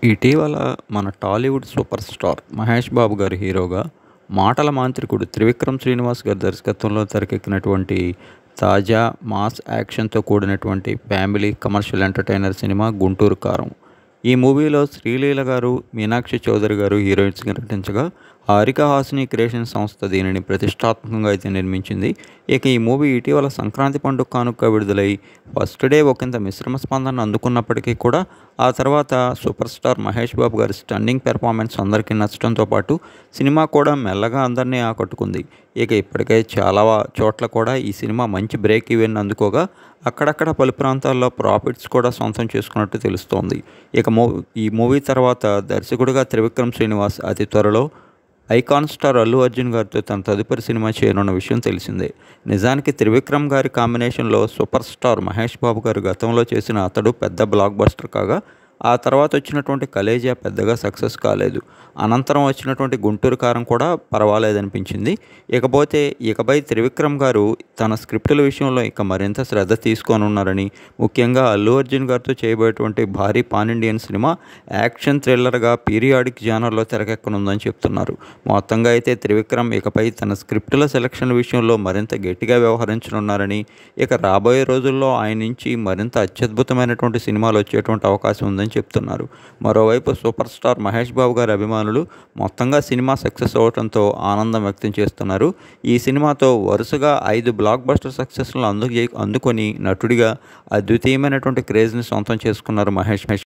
ఇటీవల మన Tollywood super star Mahesh Babu గారి హీరోగా మాటల మాంత్రికుడు త్రివిక్రమ్ శ్రీనివాస్ గారి దర్శకత్వంలో తెరకెక్కినటువంటి తాజా మాస్ యాక్షన్తో కూడినటువంటి family commercial entertainer cinema Guntur కారం. ఈ మూవీలో శ్రీలీల గారు, మీనాక్షి చౌదరి గారు హీరోయిన్స్గా నటించగా హారిక హాసిని క్రియేషన్ సంస్థ దీనిని ప్రతిష్టాత్మకంగా అయితే నిర్మించింది. ఇక ఈ మూవీ ఇటీవల సంక్రాంతి పండుగ కానుక విడుదలై ఫస్ట్ డే ఒకంత మిశ్రమ స్పందన అందుకున్నప్పటికీ కూడా ఆ తర్వాత సూపర్ స్టార్ మహేష్ బాబు గారి స్టన్నింగ్ పెర్ఫార్మెన్స్ అందరికీ నచ్చడంతో పాటు సినిమా కూడా మెల్లగా అందరినీ ఆకట్టుకుంది. ఇక ఇప్పటికే చాలా చోట్ల కూడా ఈ సినిమా మంచి బ్రేక్ ఈవెన్ అందుకోగా అక్కడక్కడ పలు ప్రాంతాల్లో ప్రాఫిట్స్ కూడా సొంతం చేసుకున్నట్టు తెలుస్తోంది. ఇక ఈ మూవీ తర్వాత దర్శకుడిగా త్రివిక్రమ్ శ్రీనివాస్ అతి త్వరలో ఐకాన్ స్టార్ అల్లు అర్జున్ గారితో తన తదుపరి సినిమా చేయనున్న విషయం తెలిసిందే. నిజానికి త్రివిక్రమ్ గారి కాంబినేషన్లో సూపర్ స్టార్ మహేష్ బాబు గారు గతంలో చేసిన అతడు పెద్ద బ్లాక్ బస్టర్ కాగా ఆ తర్వాత వచ్చినటువంటి కలేజా పెద్దగా సక్సెస్ కాలేదు. అనంతరం వచ్చినటువంటి గుంటూరు కారం కూడా పర్వాలేదనిపించింది. ఇకపై త్రివిక్రమ్ గారు తన స్క్రిప్టుల విషయంలో ఇక మరింత శ్రద్ధ తీసుకోనున్నారని, ముఖ్యంగా అల్లు అర్జున్ గారితో చేయబోయేటువంటి భారీ పాన్ ఇండియన్ సినిమా యాక్షన్ థ్రిల్లర్గా పీరియాడిక్ జానర్లో తెరకెక్కనుందని చెప్తున్నారు. మొత్తంగా అయితే త్రివిక్రమ్ ఇకపై తన స్క్రిప్టుల సెలక్షన్ విషయంలో మరింత గట్టిగా వ్యవహరించనున్నారని, ఇక రాబోయే రోజుల్లో ఆయన నుంచి మరింత అత్యద్భుతమైనటువంటి సినిమాలు వచ్చేటువంటి అవకాశం ఉందని చెప్తున్నారు. మరోవైపు సూపర్ స్టార్ మహేష్ బాబు గారి అభిమానులు మొత్తంగా సినిమా సక్సెస్ అవడంతో ఆనందం వ్యక్తం చేస్తున్నారు. ఈ సినిమాతో వరుసగా 5 బ్లాక్ బస్టర్ సక్సెస్లను అందుకొని నటుడిగా అద్వితీయమైనటువంటి క్రేజ్ని సొంతం చేసుకున్నారు మహేష్.